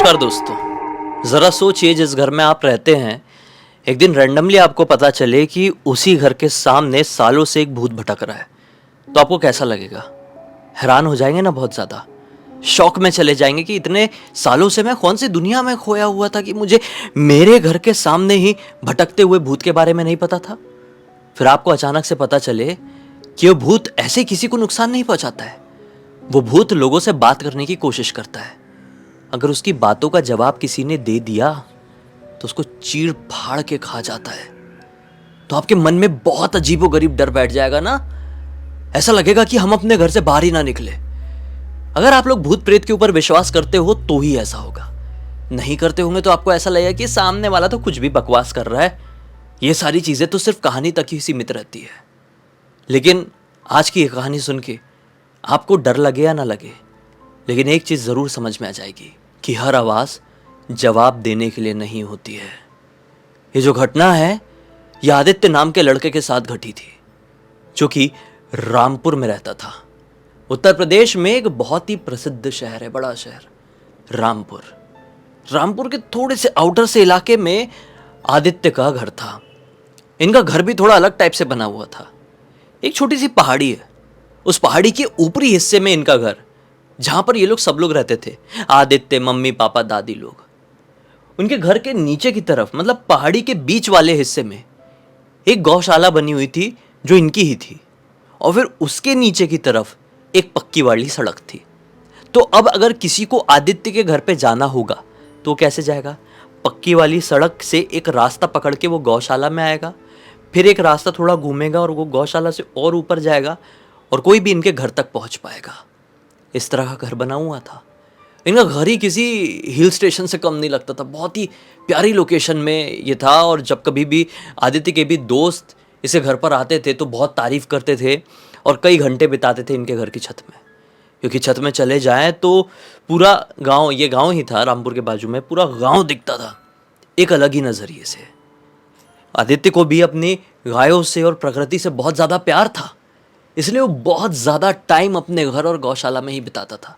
नमस्कार दोस्तों। ज़रा सोचिए, जिस घर में आप रहते हैं एक दिन रैंडमली आपको पता चले कि उसी घर के सामने सालों से एक भूत भटक रहा है, तो आपको कैसा लगेगा? हैरान हो जाएंगे ना, बहुत ज़्यादा शॉक में चले जाएंगे कि इतने सालों से मैं कौन सी दुनिया में खोया हुआ था कि मुझे मेरे घर के सामने ही भटकते हुए भूत के बारे में नहीं पता था। फिर आपको अचानक से पता चले कि वो भूत ऐसे किसी को नुकसान नहीं पहुंचाता है। वो भूत लोगों से बात करने की कोशिश करता है। अगर उसकी बातों का जवाब किसी ने दे दिया तो उसको चीर फाड़ के खा जाता है। तो आपके मन में बहुत अजीबोगरीब डर बैठ जाएगा ना। ऐसा लगेगा कि हम अपने घर से बाहर ही ना निकले। अगर आप लोग भूत प्रेत के ऊपर विश्वास करते हो तो ही ऐसा होगा। नहीं करते होंगे तो आपको ऐसा लगेगा कि सामने वाला तो कुछ भी बकवास कर रहा है, ये सारी चीजें तो सिर्फ कहानी तक ही सीमित रहती है। लेकिन आज की ये कहानी सुन के आपको डर लगे या ना लगे, लेकिन एक चीज जरूर समझ में आ जाएगी कि हर आवाज जवाब देने के लिए नहीं होती है। ये जो घटना है, यह आदित्य नाम के लड़के के साथ घटी थी, जो कि रामपुर में रहता था। उत्तर प्रदेश में एक बहुत ही प्रसिद्ध शहर है, बड़ा शहर रामपुर। रामपुर के थोड़े से आउटर से इलाके में आदित्य का घर था। इनका घर भी थोड़ा अलग टाइप से बना हुआ था। एक छोटी सी पहाड़ी है, उस पहाड़ी के ऊपरी हिस्से में इनका घर, जहां पर ये लोग सब लोग रहते थे, आदित्य, मम्मी, पापा, दादी लोग। उनके घर के नीचे की तरफ, मतलब पहाड़ी के बीच वाले हिस्से में, एक गौशाला बनी हुई थी जो इनकी ही थी। और फिर उसके नीचे की तरफ एक पक्की वाली सड़क थी। तो अब अगर किसी को आदित्य के घर पे जाना होगा तो कैसे जाएगा? पक्की वाली सड़क से एक रास्ता पकड़ के वो गौशाला में आएगा, फिर एक रास्ता थोड़ा घूमेगा और वो गौशाला से और ऊपर जाएगा और कोई भी इनके घर तक पहुंच पाएगा। इस तरह का घर बना हुआ था। इनका घर ही किसी हिल स्टेशन से कम नहीं लगता था। बहुत ही प्यारी लोकेशन में ये था। और जब कभी भी आदित्य के भी दोस्त इसे घर पर आते थे तो बहुत तारीफ करते थे और कई घंटे बिताते थे इनके घर की छत में, क्योंकि छत में चले जाएं तो पूरा गांव, ये गांव ही था रामपुर के बाजू में, पूरा गांव दिखता था एक अलग ही नज़रिए से। आदित्य को भी अपनी गायों से और प्रकृति से बहुत ज़्यादा प्यार था, इसलिए वो बहुत ज़्यादा टाइम अपने घर और गौशाला में ही बिताता था,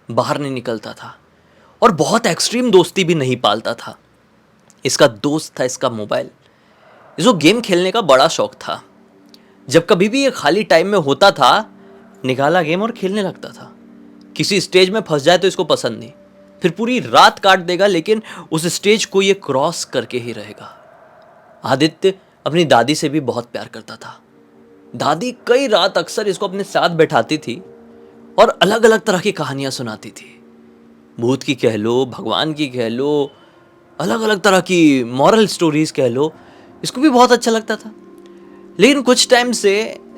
बाहर नहीं निकलता था और बहुत एक्सट्रीम दोस्ती भी नहीं पालता था। इसका दोस्त था इसका मोबाइल। इसको गेम खेलने का बड़ा शौक था। जब कभी भी ये खाली टाइम में होता था, निकाला गेम और खेलने लगता था। किसी स्टेज में फंस जाए तो इसको पसंद नहीं, फिर पूरी रात काट देगा, लेकिन उस स्टेज को ये क्रॉस करके ही रहेगा। आदित्य अपनी दादी से भी बहुत प्यार करता था। दादी कई रात अक्सर इसको अपने साथ बैठाती थी और अलग अलग तरह की कहानियां सुनाती थी। भूत की कह लो, भगवान की कह लो, अलग अलग तरह की मॉरल स्टोरीज कह लो, इसको भी बहुत अच्छा लगता था। लेकिन कुछ टाइम से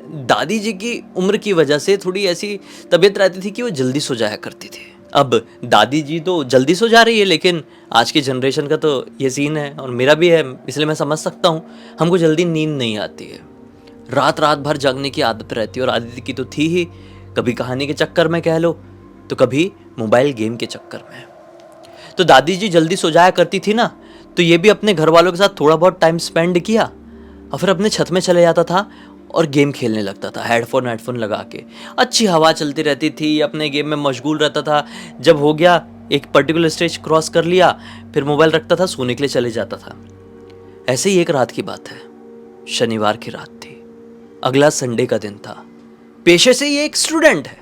दादी जी की उम्र की वजह से थोड़ी ऐसी तबीयत रहती थी कि वो जल्दी सो जाया करती थी। अब दादी जी तो जल्दी सो जा रही है, लेकिन आज की जनरेशन का तो ये सीन है और मेरा भी है, इसलिए मैं समझ सकता हूँ। हमको जल्दी नींद नहीं आती है, रात रात भर जगने की आदत रहती है। और आदित्य की तो थी ही, कभी कहानी के चक्कर में कह लो तो कभी मोबाइल गेम के चक्कर में। तो दादी जी जल्दी सो जाया करती थी ना, तो ये भी अपने घर वालों के साथ थोड़ा बहुत टाइम स्पेंड किया और फिर अपने छत में चले जाता था और गेम खेलने लगता था। हेडफोन लगा के, अच्छी हवा चलती रहती थी, अपने गेम में मशगूल रहता था। जब हो गया एक पर्टिकुलर स्टेज क्रॉस कर लिया, फिर मोबाइल रखता था, सोने के लिए चले जाता था। ऐसे ही एक रात की बात है, शनिवार की रात थी, अगला संडे का दिन था। पेशे से ये एक स्टूडेंट है,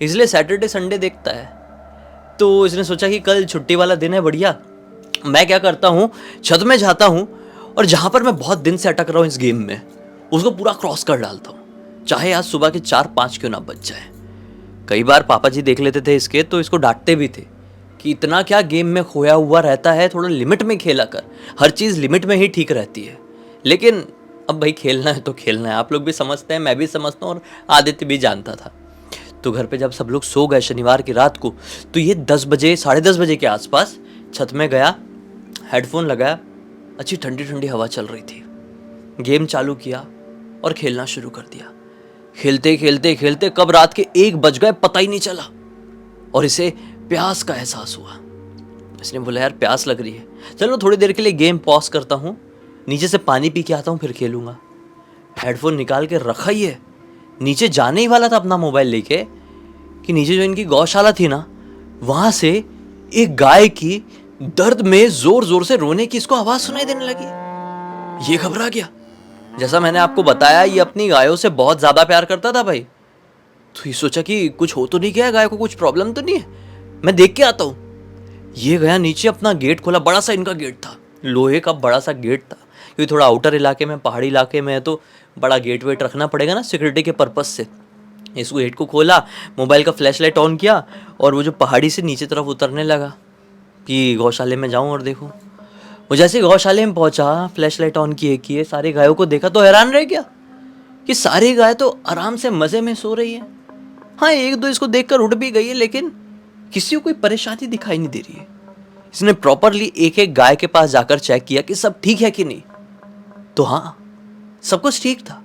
इसलिए सैटरडे संडे देखता है। तो इसने सोचा कि कल छुट्टी वाला दिन है, बढ़िया, मैं क्या करता हूँ, छत में जाता हूँ और जहाँ पर मैं बहुत दिन से अटक रहा हूँ इस गेम में, उसको पूरा क्रॉस कर डालता हूँ, चाहे आज सुबह के 4-5 क्यों ना बज जाए। कई बार पापा जी देख लेते थे इसके, तो इसको डांटते भी थे कि इतना क्या गेम में खोया हुआ रहता है, थोड़ा लिमिट में खेला कर, हर चीज़ लिमिट में ही ठीक रहती है। लेकिन अब भाई खेलना है तो खेलना है, आप लोग भी समझते हैं, मैं भी समझता हूँ और आदित्य भी जानता था। तो घर पे जब सब लोग सो गए शनिवार की रात को, तो ये 10 बजे, 10:30 बजे के आसपास छत में गया, हेडफोन लगाया, अच्छी ठंडी ठंडी हवा चल रही थी, गेम चालू किया और खेलना शुरू कर दिया। खेलते खेलते खेलते कब रात के 1 बज गए पता ही नहीं चला और इसे प्यास का एहसास हुआ। इसने बोला यार प्यास लग रही है, चलो थोड़ी देर के लिए गेम पॉज करता हूँ, नीचे से पानी पी के आता हूँ, फिर खेलूंगा। हेडफोन निकाल के रखा ही है, नीचे जाने ही वाला था अपना मोबाइल लेके कि नीचे जो इनकी गौशाला थी ना, वहां से एक गाय की दर्द में जोर जोर से रोने की इसको आवाज सुनाई देने लगी। ये घबरा गया। जैसा मैंने आपको बताया, ये अपनी गायों से बहुत ज्यादा प्यार करता था भाई। तो ये सोचा कि कुछ हो तो नहीं गया, गाय को कुछ प्रॉब्लम तो नहीं है, मैं देख के आता हूँ। ये गया नीचे, अपना गेट खोला। बड़ा सा इनका गेट था, लोहे का बड़ा सा गेट था, क्योंकि थोड़ा आउटर इलाके में, पहाड़ी इलाके में है तो बड़ा गेट वेट रखना पड़ेगा ना सिक्योरिटी के पर्पज़ से। इस गेट को खोला, मोबाइल का फ्लैश लाइट ऑन किया और वो जो पहाड़ी से नीचे तरफ उतरने लगा कि गौशाले में जाऊँ और देखूँ। वो जैसे गौशाले में पहुंचा, फ्लैश लाइट ऑन किए सारी गायों को देखा तो हैरान रह गया कि सारी गाय तो आराम से मज़े में सो रही है। हाँ, एक दो इसको देखकर उठ भी गई है, लेकिन किसी को कोई परेशानी दिखाई नहीं दे रही है। इसने प्रॉपरली एक एक गाय के पास जाकर चेक किया कि सब ठीक है कि नहीं। तो हाँ, सब कुछ ठीक था।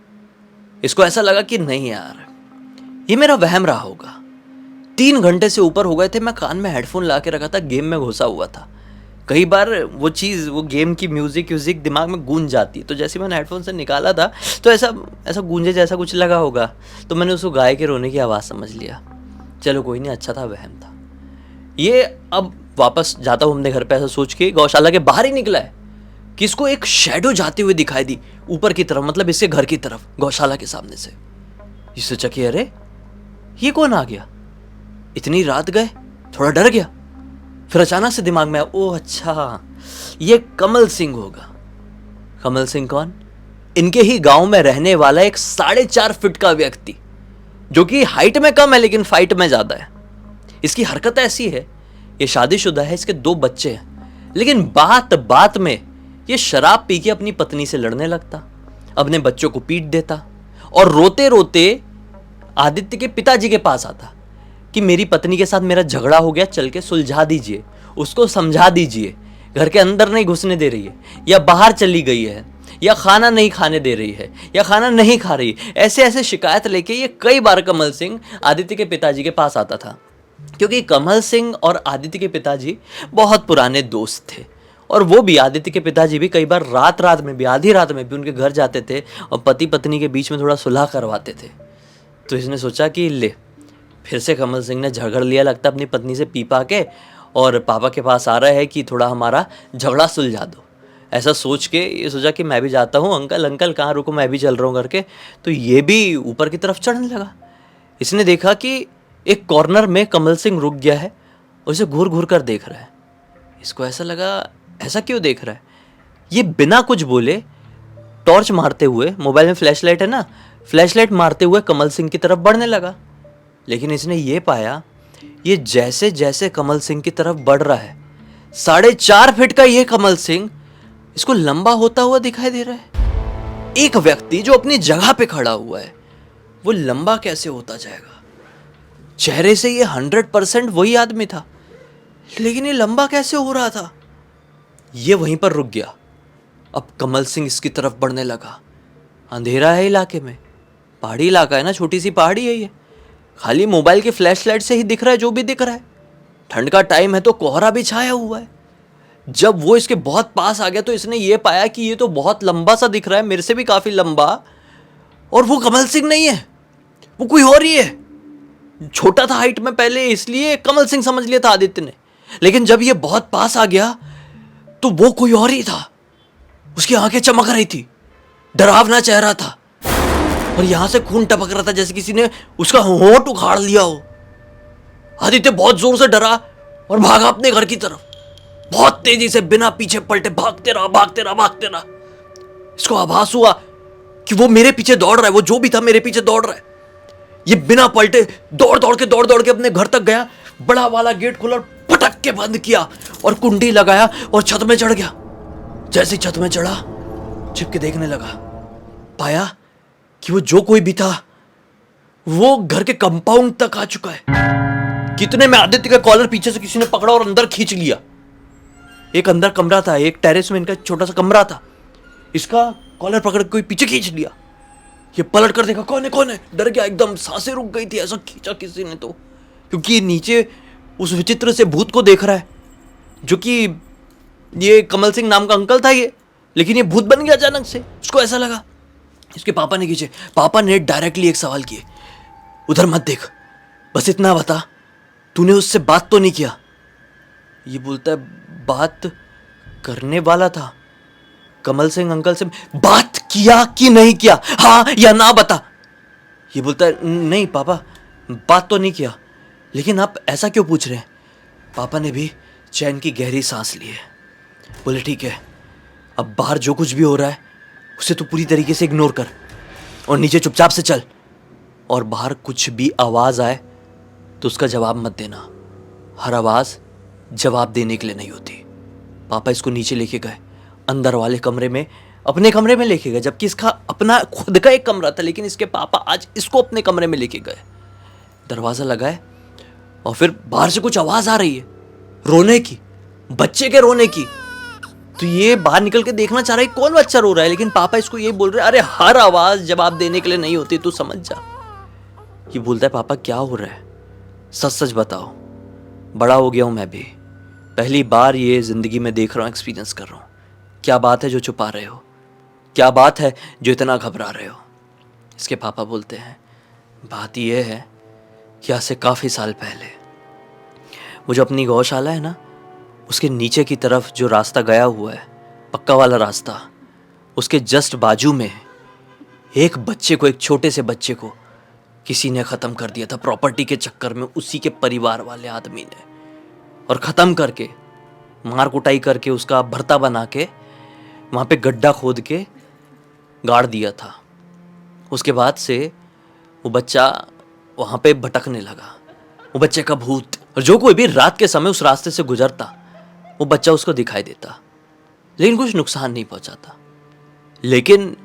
इसको ऐसा लगा कि नहीं यार, ये मेरा वहम रहा होगा। 3 घंटे से ऊपर हो गए थे, मैं कान में हेडफोन ला के रखा था, गेम में घुसा हुआ था। कई बार वो गेम की म्यूजिक दिमाग में गूंज जाती है, तो जैसे मैंने हेडफोन से निकाला था तो ऐसा गूंजे जैसा कुछ लगा होगा, तो मैंने उसको गाय के रोने की आवाज़ समझ लिया। चलो कोई नहीं, अच्छा था, वहम था ये। अब वापस जाता हूँ अपने घर पे, ऐसा सोच के गौशाला के बाहर ही निकला है कि इसको एक शैडो जाती हुई दिखाई दी ऊपर की तरफ, मतलब इसके घर की तरफ, गौशाला के सामने से। ये सोचा कि अरे ये कौन आ गया, इतनी रात गए, थोड़ा डर गया। फिर अचानक से दिमाग में आया, ओह अच्छा, ये कमल सिंह होगा। कमल सिंह कौन? इनके ही गांव में रहने वाला एक 4.5 फीट का व्यक्ति, जो कि हाइट में कम है लेकिन फाइट में ज्यादा है। इसकी हरकत ऐसी है, ये शादीशुदा है, इसके 2 बच्चे हैं, लेकिन बात बात में ये शराब पी के अपनी पत्नी से लड़ने लगता, अपने बच्चों को पीट देता और रोते रोते आदित्य के पिताजी के पास आता कि मेरी पत्नी के साथ मेरा झगड़ा हो गया, चल के सुलझा दीजिए, उसको समझा दीजिए, घर के अंदर नहीं घुसने दे रही है, या बाहर चली गई है, या खाना नहीं खाने दे रही है, या खाना नहीं खा रही। ऐसे ऐसे शिकायत लेके ये कई बार कमल सिंह आदित्य के पिताजी के पास आता था, क्योंकि कमल सिंह और आदित्य के पिताजी बहुत पुराने दोस्त थे। और वो भी, आदित्य के पिताजी भी कई बार रात में भी, आधी रात में भी उनके घर जाते थे और पति पत्नी के बीच में थोड़ा सुलह करवाते थे। तो इसने सोचा कि ले, फिर से कमल सिंह ने झगड़ लिया लगता अपनी पत्नी से पी पा के, और पापा के पास आ रहा है कि थोड़ा हमारा झगड़ा सुलझा दो। ऐसा सोच के ये सोचा कि मैं भी जाता हूँ, अंकल अंकल कहाँ रुको, मैं भी चल रहा हूँ करके। तो ये भी ऊपर की तरफ चढ़ने लगा। इसने देखा कि एक कॉर्नर में कमल सिंह रुक गया है और इसे घूर घूर कर देख रहा है। इसको ऐसा लगा, ऐसा क्यों देख रहा है? ये बिना कुछ बोले टॉर्च मारते हुए, मोबाइल में फ्लैश लाइट है ना, फ्लैश लाइट मारते हुए कमल सिंह की तरफ बढ़ने लगा। लेकिन इसने ये पाया, ये जैसे जैसे कमल सिंह की तरफ बढ़ रहा है, 4.5 फीट का ये कमल सिंह इसको लंबा होता हुआ दिखाई दे रहा है। एक व्यक्ति जो अपनी जगह पे खड़ा हुआ है, वो लंबा कैसे होता जाएगा? चेहरे से ये 100% वही आदमी था, लेकिन ये लंबा कैसे हो रहा था? ये वहीं पर रुक गया। अब कमल सिंह इसकी तरफ बढ़ने लगा। अंधेरा है इलाके में, पहाड़ी इलाका है ना, छोटी सी पहाड़ी है ये, खाली मोबाइल की फ्लैश लाइट से ही दिख रहा है जो भी दिख रहा है। ठंड का टाइम है तो कोहरा भी छाया हुआ है। जब वो इसके बहुत पास आ गया तो इसने ये पाया कि ये तो बहुत लंबा सा दिख रहा है, मेरे से भी काफी लंबा, और वो कमल सिंह नहीं है, वो कोई और ही है। छोटा था हाइट में पहले, इसलिए कमल सिंह समझ लिया था आदित्य ने, लेकिन जब ये बहुत पास आ गया तो वो कोई और ही था। उसकी आंखें चमक रही थी, डरावना चेहरा था, और यहां से खून टपक रहा था जैसे किसी ने उसका होंठ उखाड़ लिया हो। आदित्य बहुत जोर से डरा और भागा अपने घर की तरफ, बहुत तेजी से, बिना पीछे पलटे भागते रहा। इसको आभास हुआ कि वो मेरे पीछे दौड़ रहा है, वो जो भी था मेरे पीछे दौड़ रहा है। ये बिना पलटे दौड़ दौड़ के अपने घर तक गया, बड़ा वाला गेट खोला, पटक के बंद किया और कुंडी लगाया और छत में चढ़ गया। जैसे छत में चढ़ा, छिप के देखने लगा, पाया कि वो जो कोई भी था वो घर के कंपाउंड तक आ चुका है। कितने में आदित्य का कॉलर पीछे से किसी ने पकड़ा और अंदर खींच लिया। एक अंदर कमरा था, एक टेरेस में इनका छोटा सा कमरा था, इसका कॉलर पकड़ के कोई पीछे खींच लिया। ये पलट कर देखा, कौन है? डर गया एकदम, सांसें रुक गई थी, ऐसा खींचा किसी ने तो, क्योंकि ये नीचे उस विचित्र से भूत को देख रहा है, जो कि ये कमल सिंह नाम का अंकल था ये, लेकिन ये भूत बन गया अचानक से। उसको ऐसा लगा। इसके पापा ने खींचे, पापा ने डायरेक्टली एक सवाल किए, उधर मत देख, बस इतना बता, तूने उससे बात तो नहीं किया? ये बोलता है, बात करने वाला था। कमल सिंह अंकल से बात किया कि नहीं किया, हाँ या ना बता। ये बोलता है नहीं पापा, बात तो नहीं किया। लेकिन आप ऐसा क्यों पूछ रहे हैं? पापा ने भी चैन की गहरी सांस ली है। बोले ठीक है, अब बाहर जो कुछ भी हो रहा है उसे तो पूरी तरीके से इग्नोर कर और नीचे चुपचाप से चल, और बाहर कुछ भी आवाज आए तो उसका जवाब मत देना। हर आवाज जवाब देने के लिए नहीं होती। पापा इसको नीचे लेके गए, अंदर वाले कमरे में, अपने कमरे में लेके गए, जबकि इसका अपना खुद का एक कमरा था, लेकिन इसके पापा आज इसको अपने कमरे में लेके गए। दरवाजा लगाए और फिर बाहर से कुछ आवाज आ रही है, रोने की, बच्चे के रोने की। तो ये बाहर निकल के देखना चाह रहा है कौन बच्चा रो रहा है, लेकिन पापा इसको ये बोल रहे अरे हर आवाज जवाब देने के लिए नहीं होती, तू समझ जा। ये बोलता है पापा क्या हो रहा है, सच सच बताओ। बड़ा हो गया हूं मैं भी, पहली बार ये जिंदगी में देख रहा हूं, एक्सपीरियंस कर रहा हूं। क्या बात है जो छुपा रहे हो, क्या बात है जो इतना घबरा रहे हो? इसके पापा बोलते हैं बात यह है कि आज से काफ़ी साल पहले वो जो अपनी गौशाला है ना, उसके नीचे की तरफ जो रास्ता गया हुआ है, पक्का वाला रास्ता, उसके जस्ट बाजू में एक बच्चे को, एक छोटे से बच्चे को किसी ने ख़त्म कर दिया था प्रॉपर्टी के चक्कर में, उसी के परिवार वाले आदमी ने। और ख़त्म करके, मार कुटाई करके, उसका भरता बना के वहाँ पे गड्ढा खोद के गाड़ दिया था। उसके बाद से वो बच्चा वहाँ पे भटकने लगा। वो बच्चे का भूत, और जो कोई भी रात के समय उस रास्ते से गुजरता वो बच्चा उसको दिखाई देता, लेकिन कुछ नुकसान नहीं पहुंचाता। लेकिन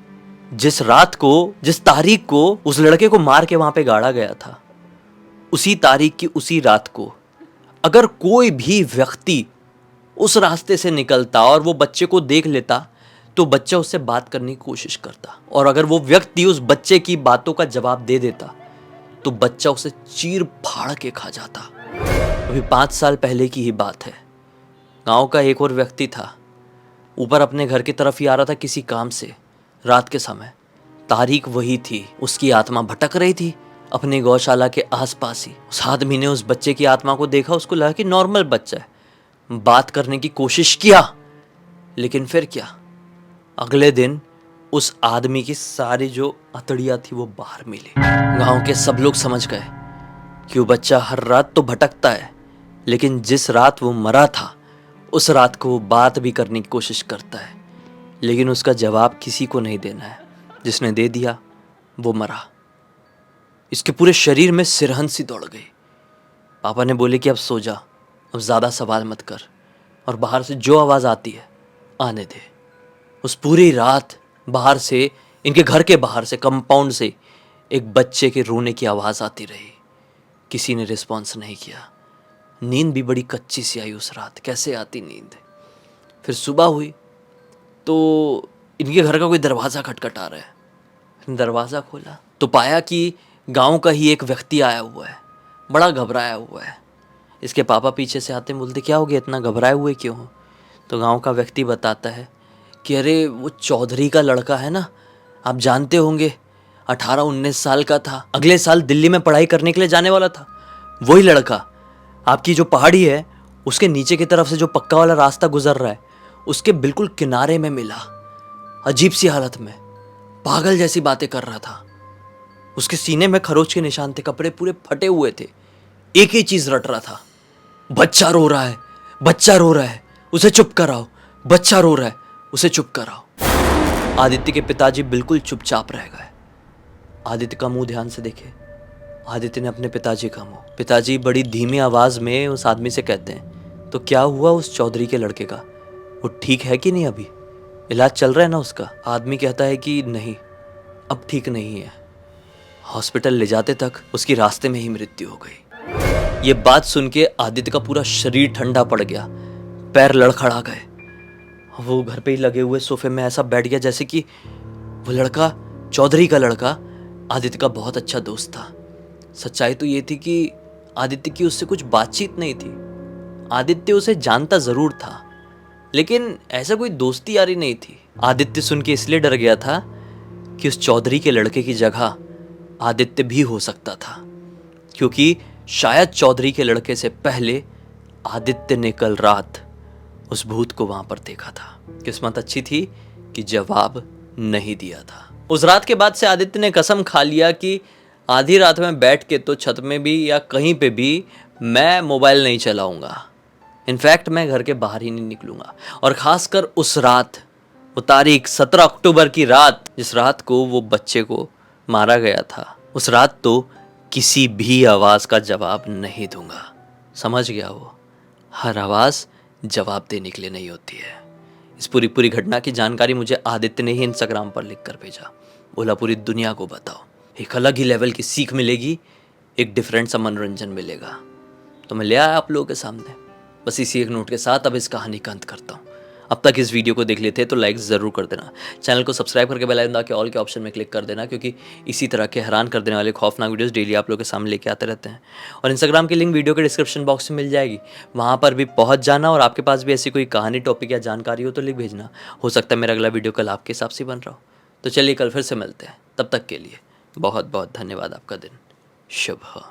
जिस रात को, जिस तारीख को उस लड़के को मार के वहां पे गाड़ा गया था, उसी तारीख की उसी रात को अगर कोई भी व्यक्ति उस रास्ते से निकलता और वो बच्चे को देख लेता तो बच्चा उससे बात करने की कोशिश करता, और अगर वो व्यक्ति उस बच्चे की बातों का जवाब दे देता तो बच्चा उसे चीर फाड़ के खा जाता। अभी 5 साल पहले की ही बात है। गांव का एक और व्यक्ति था, ऊपर अपने घर की तरफ ही आ रहा था किसी काम से, रात के समय। तारीख वही थी, उसकी आत्मा भटक रही थी अपनी गौशाला के आसपास ही। उस आदमी ने उस बच्चे की आत्मा को देखा, उसको लगा कि नॉर्मल बच्चा है, बात करने की कोशिश किया, लेकिन फिर क्या, अगले दिन उस आदमी की सारी जो अतड़ियाँ थी वो बाहर मिली। गांव के सब लोग समझ गए कि वो बच्चा हर रात तो भटकता है, लेकिन जिस रात वो मरा था उस रात को वो बात भी करने की कोशिश करता है, लेकिन उसका जवाब किसी को नहीं देना है। जिसने दे दिया वो मरा। इसके पूरे शरीर में सिरहन सी दौड़ गई। पापा ने बोले कि अब सो जा, अब ज़्यादा सवाल मत कर, और बाहर से जो आवाज़ आती है आने दे। उस पूरी रात बाहर से, इनके घर के बाहर से, कंपाउंड से एक बच्चे के रोने की आवाज़ आती रही। किसी ने रिस्पॉन्स नहीं किया। नींद भी बड़ी कच्ची सी आई उस रात, कैसे आती नींद। फिर सुबह हुई तो इनके घर का कोई दरवाज़ा खटखटा रहा है। दरवाज़ा खोला तो पाया कि गांव का ही एक व्यक्ति आया हुआ है, बड़ा घबराया हुआ है। इसके पापा पीछे से आते, बोलते क्या हो गया, इतना घबराए हुए क्यों हो? तो गांव का व्यक्ति बताता है कि अरे वो चौधरी का लड़का है ना, आप जानते होंगे, 18-19 साल का था, अगले साल दिल्ली में पढ़ाई करने के लिए जाने वाला था। वही लड़का आपकी जो पहाड़ी है उसके नीचे की तरफ से जो पक्का वाला रास्ता गुजर रहा है उसके बिल्कुल किनारे में मिला, अजीब सी हालत में, पागल जैसी बातें कर रहा था। उसके सीने में खरोच के निशान थे, कपड़े पूरे फटे हुए थे, एक ही चीज रट रहा था, बच्चा रो रहा है, बच्चा रो रहा है, उसे चुप कराओ, बच्चा रो रहा है, उसे चुप कराओ। आदित्य के पिताजी बिल्कुल चुपचाप रह गए। आदित्य का मुंह ध्यान से देखे। आदित्य ने अपने पिताजी का मुंह, पिताजी बड़ी धीमी आवाज में उस आदमी से कहते हैं तो क्या हुआ उस चौधरी के लड़के का, वो ठीक है कि नहीं, अभी इलाज चल रहा है ना उसका? आदमी कहता है कि नहीं, अब ठीक नहीं है, हॉस्पिटल ले जाते तक उसकी रास्ते में ही मृत्यु हो गई। ये बात सुन के आदित्य का पूरा शरीर ठंडा पड़ गया, पैर लड़खड़ा गए। वो घर पे ही लगे हुए सोफे में ऐसा बैठ गया जैसे कि वो लड़का, चौधरी का लड़का, आदित्य का बहुत अच्छा दोस्त था। सच्चाई तो ये थी कि आदित्य की उससे कुछ बातचीत नहीं थी। आदित्य उसे जानता जरूर था, लेकिन ऐसा कोई दोस्ती यारी नहीं थी। आदित्य सुन के इसलिए डर गया था कि उस चौधरी के लड़के की जगह आदित्य भी हो सकता था, क्योंकि शायद चौधरी के लड़के से पहले आदित्य ने कल रात उस भूत को वहां पर देखा था। किस्मत अच्छी थी कि जवाब नहीं दिया था। उस रात के बाद से आदित्य ने कसम खा लिया कि आधी रात में बैठ के तो छत में भी या कहीं पे भी मैं मोबाइल नहीं चलाऊंगा। इनफैक्ट मैं घर के बाहर ही नहीं निकलूंगा। और खासकर उस रात, वो तारीख 17 अक्टूबर की रात, जिस रात को वो बच्चे को मारा गया था, उस रात तो किसी भी आवाज का जवाब नहीं दूंगा। समझ गया वो, हर आवाज जवाब देने के लिए नहीं होती है। इस पूरी घटना की जानकारी मुझे आदित्य ने ही इंस्टाग्राम पर लिख कर भेजा। बोला पूरी दुनिया को बताओ, एक अलग ही लेवल की सीख मिलेगी, एक डिफरेंट सा मनोरंजन मिलेगा। तो मैं ले आया आप लोगों के सामने। बस इसी एक नोट के साथ अब इस कहानी का अंत करता हूँ। अब तक इस वीडियो को देख लेते हैं तो लाइक ज़रूर कर देना, चैनल को सब्सक्राइब करके बेल आइकन दबा के ऑल के ऑप्शन में क्लिक कर देना, क्योंकि इसी तरह के हैरान कर देने वाले खौफनाक वीडियोस डेली आप लोगों के सामने लेके आते रहते हैं। और इंस्टाग्राम की लिंक वीडियो के डिस्क्रिप्शन बॉक्स में मिल जाएगी, वहाँ पर भी पहुँच जाना। और आपके पास भी ऐसी कोई कहानी, टॉपिक या जानकारी हो तो लिख भेजना। हो सकता है मेरा अगला वीडियो कल आपके हिसाब से बन रहा हो। तो चलिए कल फिर से मिलते हैं, तब तक के लिए बहुत बहुत धन्यवाद। आपका दिन शुभ हो।